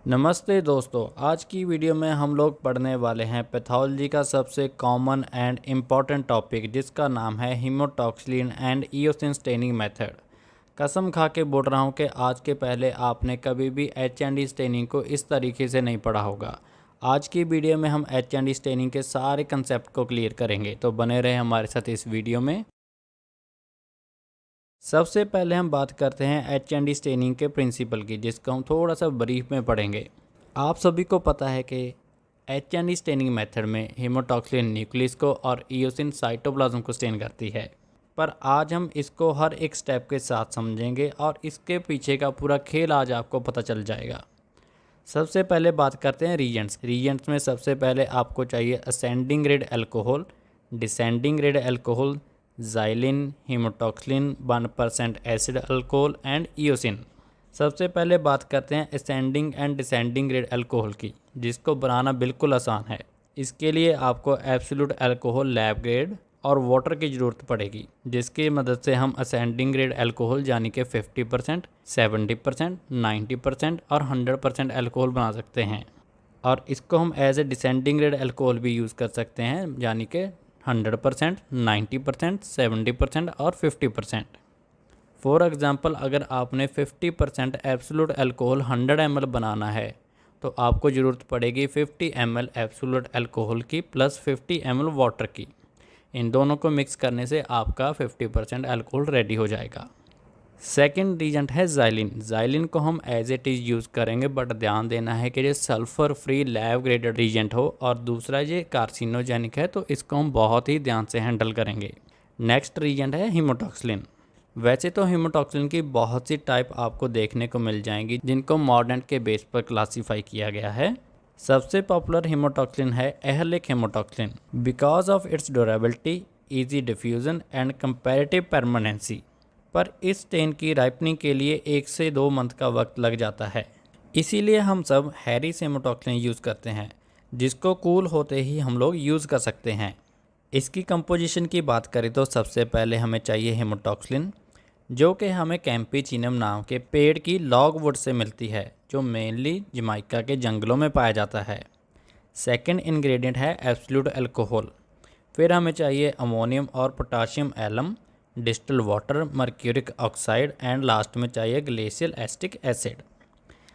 नमस्ते दोस्तों, आज की वीडियो में हम लोग पढ़ने वाले हैं पैथोलॉजी का सबसे कॉमन एंड इम्पॉर्टेंट टॉपिक जिसका नाम है haematoxylin and eosin staining method. कसम खा के बोल रहा हूँ कि आज के पहले आपने कभी भी एच एंड डी स्टेनिंग को इस तरीके से नहीं पढ़ा होगा। आज की वीडियो में हम एच एंड डी स्टेनिंग के सारे कंसेप्ट को क्लियर करेंगे, तो बने रहे हमारे साथ इस वीडियो में। सबसे पहले हम बात करते हैं एच एंड डी स्टेनिंग के प्रिंसिपल की, जिसको हम थोड़ा सा ब्रीफ में पढ़ेंगे। आप सभी को पता है कि H and D staining method में हीमोटॉक्सिलिन न्यूक्लियस को और इयोसिन साइटोप्लाज्म को स्टेन करती है, पर आज हम इसको हर एक स्टेप के साथ समझेंगे और इसके पीछे का पूरा खेल आज आपको पता चल जाएगा। सबसे पहले बात करते हैं रीजेंट्स में सबसे पहले आपको चाहिए ascending grade alcohol, descending grade alcohol, xylene, haematoxylin, 1% acid alcohol and eosin. सबसे पहले बात करते हैं ascending and descending grade alcohol की, जिसको बनाना बिल्कुल आसान है। इसके लिए आपको एब्सोल्यूट अल्कोहल लैब ग्रेड और वाटर की ज़रूरत पड़ेगी, जिसकी मदद से हम असेंडिंग ग्रेड अल्कोहल यानी कि 50%, 70%, 90% और 100% अल्कोहल बना सकते हैं। और इसको हम as a descending grade alcohol भी यूज़ कर सकते हैं, यानी कि 100%, 90%, 70% और 50%। फॉर एग्ज़ाम्पल, अगर आपने 50% एब्सोल्यूट अल्कोहल 100 ml बनाना है तो आपको ज़रूरत पड़ेगी 50 ml एब्सोल्यूट अल्कोहल की प्लस 50 ml वाटर की। इन दोनों को मिक्स करने से आपका 50% अल्कोहल रेडी हो जाएगा। सेकेंड रीजेंट है ज़ाइलिन को हम एज इट इज़ यूज़ करेंगे, बट ध्यान देना है कि ये sulphur free lab graded reagent हो, और दूसरा ये कार्सिनोजेनिक है तो इसको हम बहुत ही ध्यान से हैंडल करेंगे। नेक्स्ट रीजेंट है हीमोटॉक्सिलिन। वैसे तो हीमोटॉक्सिलिन की बहुत सी टाइप आपको देखने को मिल जाएंगी, जिनको मॉडर्न के बेस पर क्लासीफाई किया गया है। सबसे पॉपुलर हीमोटॉक्सिलिन है एहरलिक haematoxylin, because of its durability, easy diffusion and comparative permanency. पर इस स्टेन की राइपनिंग के लिए 1 से 2 मंथ का वक्त लग जाता है, इसीलिए हम सब हैरिस हीमोटॉक्सिलिन यूज़ करते हैं, जिसको कूल होते ही हम लोग यूज़ कर सकते हैं। इसकी कंपोजिशन की बात करें तो सबसे पहले हमें चाहिए हीमोटॉक्सिलिन, जो कि हमें कैंपेचिनम नाम के पेड़ की लॉगवुड से मिलती है, जो मेनली जमाइका के जंगलों में पाया जाता है। सेकंड इंग्रेडिएंट है एब्सोल्यूट अल्कोहल। फिर हमें चाहिए अमोनियम और potassium alum, distil water, mercuric oxide and last में चाहिए ग्लेशियल एसिटिक एसिड।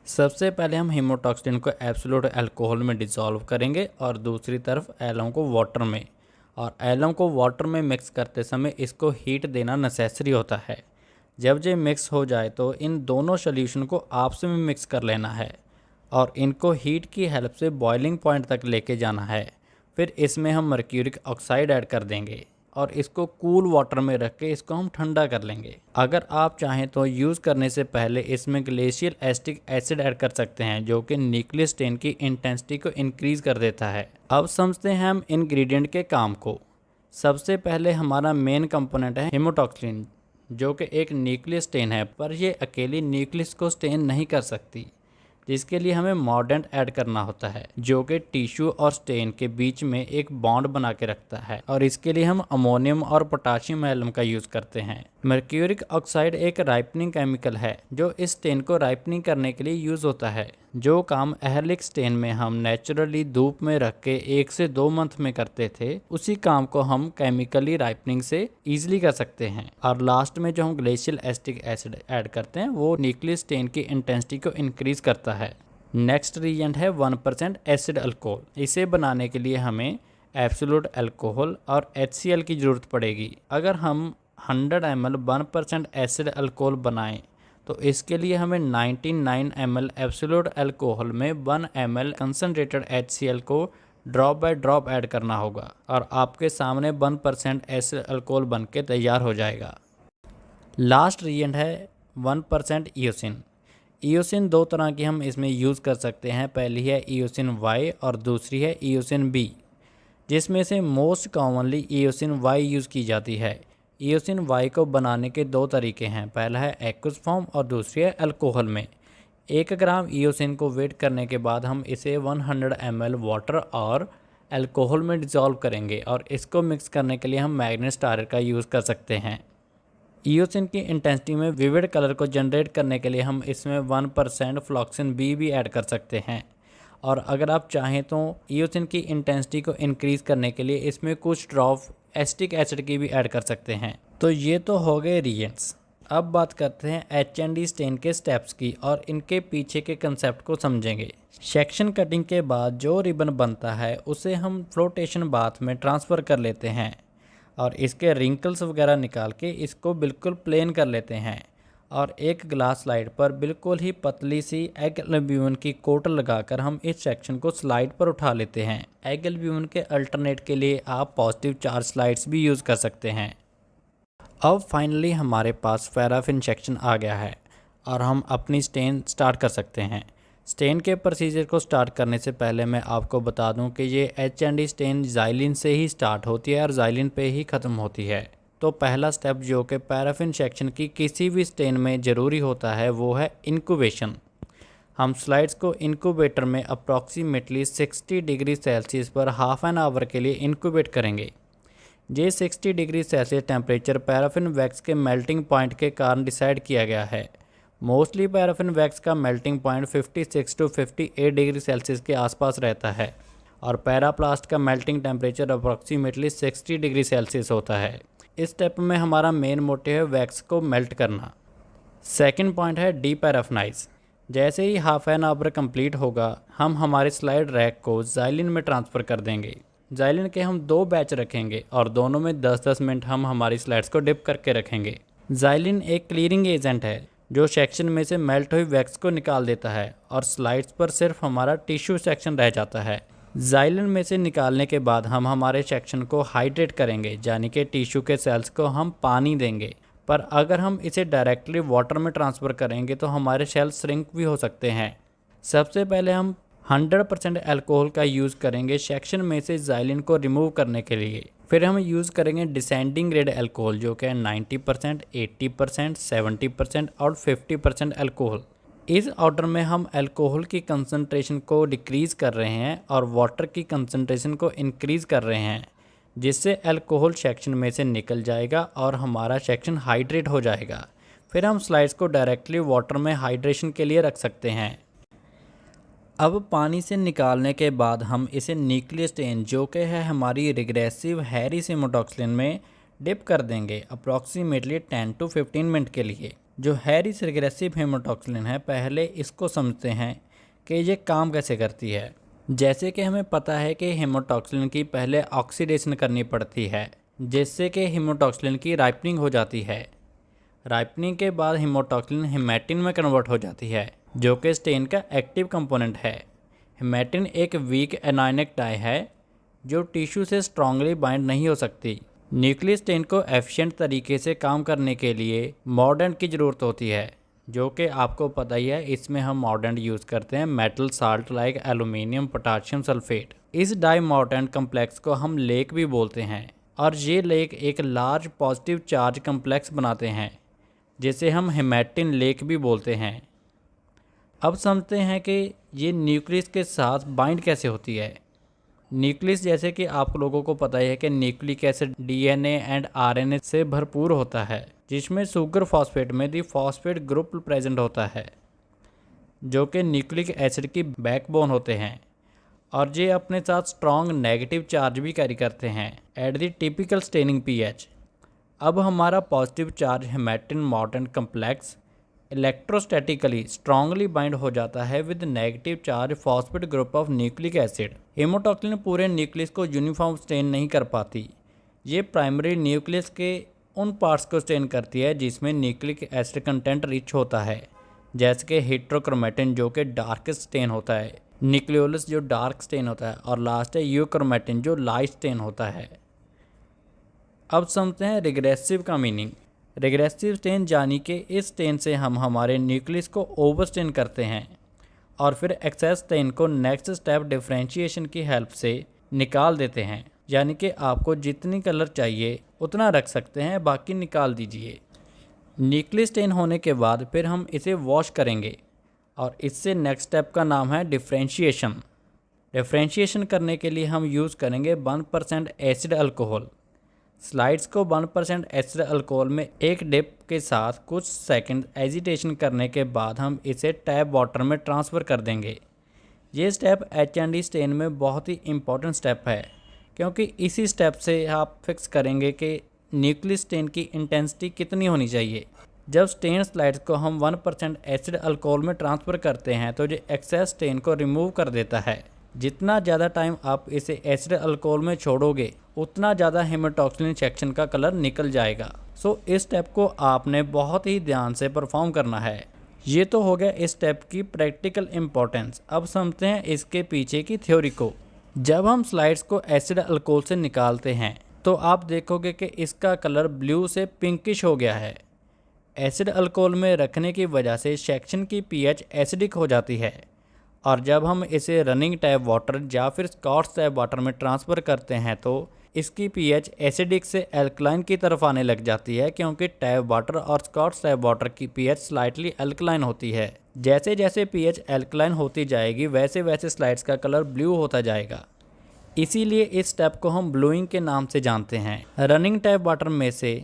सबसे पहले हम हीमोटॉक्सिलिन को एब्सोल्यूट अल्कोहल में डिसॉल्व करेंगे और दूसरी तरफ एलम को वाटर में, और एलम को वाटर में मिक्स करते समय इसको हीट देना नेसेसरी होता है। जब ये मिक्स हो जाए तो इन दोनों सॉल्यूशन को आपस में मिक्स कर लेना है और इनको हीट की हेल्प से बॉइलिंग पॉइंट तक लेके जाना है। फिर इसमें हम मर्क्यूरिक ऑक्साइड ऐड कर देंगे और इसको कूल वाटर में रख के इसको हम ठंडा कर लेंगे। अगर आप चाहें तो यूज़ करने से पहले इसमें ग्लेशियल एसिटिक एसिड ऐड कर सकते हैं, जो कि न्यूक्लियस स्टेन की इंटेंसिटी को इंक्रीज़ कर देता है। अब समझते हैं हम इंग्रेडिएंट के काम को। सबसे पहले हमारा मेन कंपोनेंट है हीमोटॉक्सिलिन, जो कि एक न्यूक्लियस स्टेन है, पर यह अकेली न्यूक्लियस को स्टेन नहीं कर सकती, जिसके लिए हमें मॉर्डेंट ऐड करना होता है, जो कि टिश्यू और स्टेन के बीच में एक बॉन्ड बना के रखता है, और इसके लिए हम अमोनियम और पोटाशियम एलम का यूज़ करते हैं। मर्क्यूरिक ऑक्साइड एक राइपनिंग केमिकल है जो इस स्टेन को राइपनिंग करने के लिए यूज़ होता है। जो काम एहरलिक स्टेन में हम नेचुरली धूप में रख के 1 से 2 मंथ में करते थे, उसी काम को हम केमिकली राइपनिंग से ईजिली कर सकते हैं। और लास्ट में जो हम ग्लेशियल एसिटिक एसिड ऐड करते हैं, वो न्यूक्लियस स्टेन की इंटेंसिटी को इंक्रीज करता है। नेक्स्ट रीजेंट है 1% एसिड अल्कोहल। इसे बनाने के लिए हमें एब्सोल्यूट अल्कोहल और HCl की ज़रूरत पड़ेगी। अगर हम 100 ml 1% एसिड अल्कोहल बनाएं तो इसके लिए हमें 99 ml एब्सोल्यूट अल्कोहल में 1 ml कंसनट्रेटेड HCl को ड्रॉप बाय ड्रॉप ऐड करना होगा, और आपके सामने 1% एसिड अल्कोहल बन के तैयार हो जाएगा। लास्ट रिएजेंट है 1% इयोसिन। इयोसिन 2 तरह की हम इसमें यूज़ कर सकते हैं। पहली है इयोसिन Y और दूसरी है इयोसिन B, जिसमें से most commonly eosin Y use की जाती है। इयोसिन Y को बनाने के 2 तरीके हैं, पहला है एक्वस फॉर्म और दूसरी है अल्कोहल में। 1 ग्राम इयोसिन को वेट करने के बाद हम इसे 100 ml वाटर और अल्कोहल में डिज़ोल्व करेंगे, और इसको मिक्स करने के लिए हम मैग्नेट स्टारर का यूज़ कर सकते हैं। ईओसिन की इंटेंसिटी में विविड कलर को जनरेट करने के लिए हम इसमें 1% फ्लॉक्सिन बी भी ऐड कर सकते हैं। और अगर आप चाहें तो ईओसिन की इंटेंसिटी को इंक्रीज़ करने के लिए इसमें कुछ ड्रॉप एसिटिक एसिड की भी ऐड कर सकते हैं। तो ये तो हो गए रिएजेंट्स। अब बात करते हैं एचएनडी स्टेन के स्टेप्स की और इनके पीछे के कंसेप्ट को समझेंगे। सेक्शन कटिंग के बाद जो रिबन बनता है उसे हम फ्लोटेशन बाथ में ट्रांसफ़र कर लेते हैं और इसके रिंकल्स वगैरह निकाल के इसको बिल्कुल प्लेन कर लेते हैं और एक ग्लास स्लाइड पर बिल्कुल ही पतली सी एग एल्ब्यूमिन की कोट लगाकर हम इस सेक्शन को स्लाइड पर उठा लेते हैं। एग एल्ब्यूमिन के अल्टरनेट के लिए आप पॉजिटिव चार्ज स्लाइड्स भी यूज़ कर सकते हैं। अब फाइनली हमारे पास पैराफिन सेक्शन आ गया है और हम अपनी स्टेन स्टार्ट कर सकते हैं। स्टेन के प्रोसीजर को स्टार्ट करने से पहले मैं आपको बता दूं कि ये एचएनडी स्टेन ज़ाइलिन से ही स्टार्ट होती है और ज़ाइलिन पे ही ख़त्म होती है। तो पहला स्टेप जो कि पैराफिन सेक्शन की किसी भी स्टेन में ज़रूरी होता है वो है इंक्यूबेशन। हम स्लाइड्स को इंक्यूबेटर में अप्रॉक्सीमेटली 60 डिग्री सेल्सियस पर हाफ एन आवर के लिए इंक्यूबेट करेंगे। ये 60 degree Celsius temperature paraffin wax के मेल्टिंग पॉइंट के कारण डिसाइड किया गया है। मोस्टली पैराफिन वैक्स का melting point 56 to 58 degree Celsius के आसपास रहता है और पैराप्लास्ट का melting temperature approximately 60 degree Celsius होता है। इस स्टेप में हमारा मेन मोटिव है वैक्स को मेल्ट करना। सेकंड पॉइंट है डीपैराफिनाइज। जैसे ही हाफ एन आवर कंप्लीट होगा हम हमारे स्लाइड रैक को ज़ाइलिन में ट्रांसफ़र कर देंगे। ज़ाइलिन के हम 2 बैच रखेंगे और दोनों में 10-10 मिनट हम हमारी स्लाइड्स को डिप करके रखेंगे। ज़ाइलिन एक क्लीनिंग एजेंट है जो सेक्शन में से मेल्ट हुई वैक्स को निकाल देता है और स्लाइड्स पर सिर्फ हमारा टिश्यू सेक्शन रह जाता है। ज़ाइलिन में से निकालने के बाद हम हमारे सेक्शन को हाइड्रेट करेंगे, यानी कि टिश्यू के सेल्स को हम पानी देंगे। पर अगर हम इसे डायरेक्टली वाटर में ट्रांसफ़र करेंगे तो हमारे सेल्स श्रिंक भी हो सकते हैं। सबसे पहले हम 100% अल्कोहल का यूज़ करेंगे सेक्शन में से ज़ाइलिन को रिमूव करने के लिए। फिर हम यूज़ करेंगे डिसेंडिंग ग्रेड अल्कोहल जो कि 90%, 80%, 70% और 50% अल्कोहल। इस ऑर्डर में हम अल्कोहल की कंसंट्रेशन को डिक्रीज़ कर रहे हैं और वाटर की कंसंट्रेशन को इंक्रीज़ कर रहे हैं, जिससे अल्कोहल सेक्शन में से निकल जाएगा और हमारा सेक्शन हाइड्रेट हो जाएगा। फिर हम स्लाइड्स को डायरेक्टली वाटर में हाइड्रेशन के लिए रख सकते हैं। अब पानी से निकालने के बाद हम इसे न्यूक्लियस स्टेन जो कि है हमारी रिग्रेसिव हैरिस हेमोटॉक्सिलिन में डिप कर देंगे अप्रॉक्सीमेटली 10 टू 15 मिनट के लिए। जो हैरिस रिग्रेसिव हेमोटॉक्सिलिन है, पहले इसको समझते हैं कि ये काम कैसे करती है। जैसे कि हमें पता है कि हेमोटॉक्सिलिन की पहले ऑक्सीडेशन करनी पड़ती है जिससे कि हेमोटॉक्सिलिन की राइपनिंग हो जाती है। राइपनिंग के बाद हेमोटॉक्सिलिन हेमेटिन में कन्वर्ट हो जाती है जो कि स्टेन का एक्टिव कंपोनेंट है। हेमेटिन एक वीक एनायनिक डाई है जो टिश्यू से स्ट्रांगली बाइंड नहीं हो सकती। न्यूक्लियस स्टेन को एफिशिएंट तरीके से काम करने के लिए मॉर्डेंट की ज़रूरत होती है जो कि आपको पता ही है। इसमें हम मॉर्डेंट यूज़ करते हैं metal salt like aluminium potassium sulphate. इस डाई मॉर्डेंट कम्प्लेक्स को हम लेक भी बोलते हैं और ये लेक एक लार्ज पॉजिटिव चार्ज कम्प्लेक्स बनाते हैं जिसे हम हेमेटिन लेक भी बोलते हैं। अब समझते हैं कि ये न्यूक्लियस के साथ बाइंड कैसे होती है। न्यूक्लियस जैसे कि आप लोगों को पता ही है कि nucleic acid DNA and RNA से भरपूर होता है जिसमें शुगर फॉस्फेट में दी फॉस्फेट ग्रुप प्रेजेंट होता है जो कि न्यूक्लिक एसिड की बैकबोन होते हैं और ये अपने साथ स्ट्रॉन्ग नेगेटिव चार्ज भी कैरी करते हैं at the typical staining pH. अब हमारा positive charge haematin mordant complex electrostatically strongly bind हो जाता है with negative charge phosphate group of nucleic acid. Haematoxylin पूरे न्यूक्लियस को यूनिफॉर्म स्टेन नहीं कर पाती। ये प्राइमरी न्यूक्लियस के उन पार्ट्स को स्टेन करती है जिसमें न्यूक्लिक एसिड कंटेंट रिच होता है, जैसे कि हेट्रोक्रोमेटिन जो कि डार्क स्टेन होता है, न्यूक्लियोलस जो डार्क स्टेन होता है और लास्ट है यूक्रोमेटिन जो लाइट स्टेन होता है। अब समझते हैं रिग्रेसिव का मीनिंग। रिग्रेसिव स्टेन यानी कि इस स्टेन से हम हमारे न्यूक्लियस को ओवर स्टेन करते हैं और फिर एक्सेस स्टेन को नेक्स्ट स्टेप डिफरेंशिएशन की हेल्प से निकाल देते हैं। यानी कि आपको जितनी कलर चाहिए उतना रख सकते हैं, बाकी निकाल दीजिए। न्यूक्लियस स्टेन होने के बाद फिर हम इसे वॉश करेंगे और इससे नेक्स्ट स्टेप का नाम है डिफरेंशिएशन। डिफरेंशिएशन करने के लिए हम यूज़ करेंगे 1% एसिड अल्कोहल। स्लाइड्स को 1% एसिड अल्कोहल में एक डिप के साथ कुछ सेकंड एजिटेशन करने के बाद हम इसे टैप वाटर में ट्रांसफ़र कर देंगे। ये स्टेप HND स्टेन में बहुत ही इम्पोर्टेंट स्टेप है, क्योंकि इसी स्टेप से आप फिक्स करेंगे कि न्यूक्लियस स्टेन की इंटेंसिटी कितनी होनी चाहिए। जब स्टेन स्लाइड्स को हम 1% एसिड अल्कोहल में ट्रांसफ़र करते हैं तो ये एक्सेस स्टेन को रिमूव कर देता है। जितना ज़्यादा टाइम आप इसे एसिड अल्कोहल में छोड़ोगे उतना ज़्यादा हेमाटोक्सिलिन सेक्शन का कलर निकल जाएगा। सो इस स्टेप को आपने बहुत ही ध्यान से परफॉर्म करना है। ये तो हो गया इस स्टेप की प्रैक्टिकल इम्पोर्टेंस। अब समझते हैं इसके पीछे की थ्योरी को। जब हम स्लाइड्स को एसिड अल्कोहल से निकालते हैं तो आप देखोगे कि इसका कलर ब्लू से पिंकिश हो गया है। एसिड अल्कोहल में रखने की वजह से सेक्शन की pH एसिडिक हो जाती है, और जब हम इसे रनिंग टैप वाटर या फिर स्कॉच टैप वाटर में ट्रांसफ़र करते हैं तो इसकी pH एसिडिक से एल्कलाइन की तरफ आने लग जाती है, क्योंकि टैप वाटर और स्कॉच टैप वाटर की pH स्लाइटली एल्कलाइन होती है। जैसे जैसे pH एल्कलाइन होती जाएगी वैसे वैसे स्लाइड्स का कलर ब्लू होता जाएगा। इसीलिए इस स्टेप को हम ब्लूइंग के नाम से जानते हैं। रनिंग टैप वाटर में से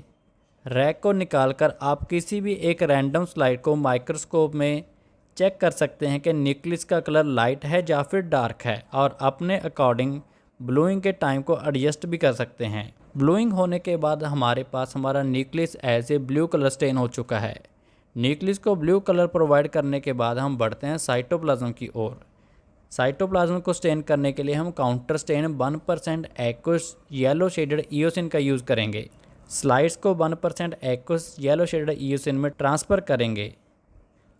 रैक को निकालकर आप किसी भी एक रैंडम स्लाइड को माइक्रोस्कोप में चेक कर सकते हैं कि न्यूक्लियस का कलर लाइट है या फिर डार्क है, और अपने अकॉर्डिंग ब्लूइंग के टाइम को एडजस्ट भी कर सकते हैं। ब्लूइंग होने के बाद हमारे पास हमारा न्यूक्लियस ऐसे ब्लू कलर स्टेन हो चुका है। न्यूक्लियस को ब्लू कलर प्रोवाइड करने के बाद हम बढ़ते हैं साइटोप्लाज्म की ओर। साइटोप्लाज्म को स्टेन करने के लिए हम counter stand 1% aqueous yellow shaded eosin का यूज़ करेंगे। स्लाइड्स को 1% एक्वस येलो शेडेड ईओसिन में ट्रांसफ़र करेंगे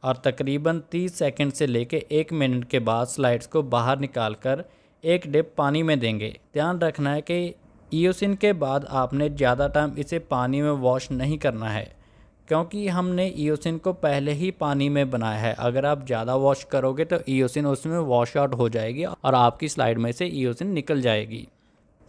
और तकरीबन 30 सेकंड से लेकर 1 मिनट के बाद स्लाइड्स को बाहर निकालकर एक डिप पानी में देंगे। ध्यान रखना है कि ईओसिन के बाद आपने ज़्यादा टाइम इसे पानी में वॉश नहीं करना है, क्योंकि हमने ईओसिन को पहले ही पानी में बनाया है। अगर आप ज़्यादा वॉश करोगे तो ईओसिन उसमें वॉश आउट हो जाएगी और आपकी स्लाइड में से ईओसिन निकल जाएगी।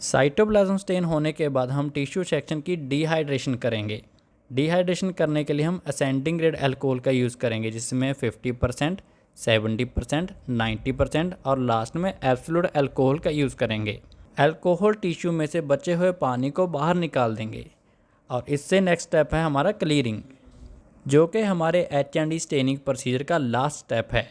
साइटोप्लाज्म स्टेन होने के बाद हम टिश्यू सेक्शन की डिहाइड्रेशन करेंगे। डिहाइड्रेशन करने के लिए हम असेंडिंग ग्रेड अल्कोहल का यूज़ करेंगे, जिसमें 50%, 70%, 90% और लास्ट में एब्सोल्यूट अल्कोहल का यूज़ करेंगे। अल्कोहल टिश्यू में से बचे हुए पानी को बाहर निकाल देंगे, और इससे नेक्स्ट स्टेप है हमारा क्लीयरिंग, जो कि हमारे HND स्टेनिंग प्रोसीजर का लास्ट स्टेप है।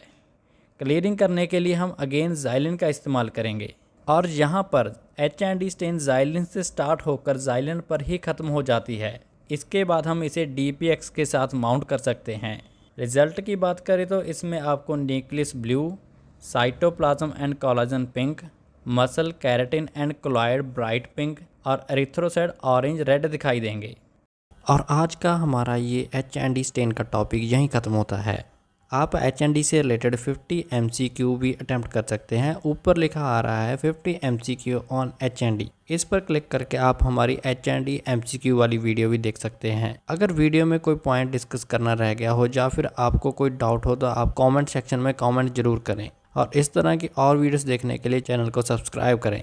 क्लीयरिंग करने के लिए हम अगेन ज़ाइलिन का इस्तेमाल करेंगे, और यहाँ पर HND स्टेन ज़ाइलिन से स्टार्ट होकर ज़ाइलिन पर ही ख़त्म हो जाती है। इसके बाद हम इसे DPX के साथ माउंट कर सकते हैं। रिज़ल्ट की बात करें तो इसमें आपको nucleus blue, cytoplasm and collagen pink, muscle keratin and colloid bright pink और एरिथ्रोसाइट ऑरेंज रेड दिखाई देंगे। और आज का हमारा ये HND स्टेन का टॉपिक यहीं ख़त्म होता है। आप HND से रिलेटेड 50 MCQ भी अटैम्प्ट कर सकते हैं। ऊपर लिखा आ रहा है 50 MCQ ऑन HND। इस पर क्लिक करके आप हमारी HND MCQ वाली वीडियो भी देख सकते हैं। अगर वीडियो में कोई पॉइंट डिस्कस करना रह गया हो या फिर आपको कोई डाउट हो तो आप कमेंट सेक्शन में कमेंट ज़रूर करें, और इस तरह की और वीडियोस देखने के लिए चैनल को सब्सक्राइब करें।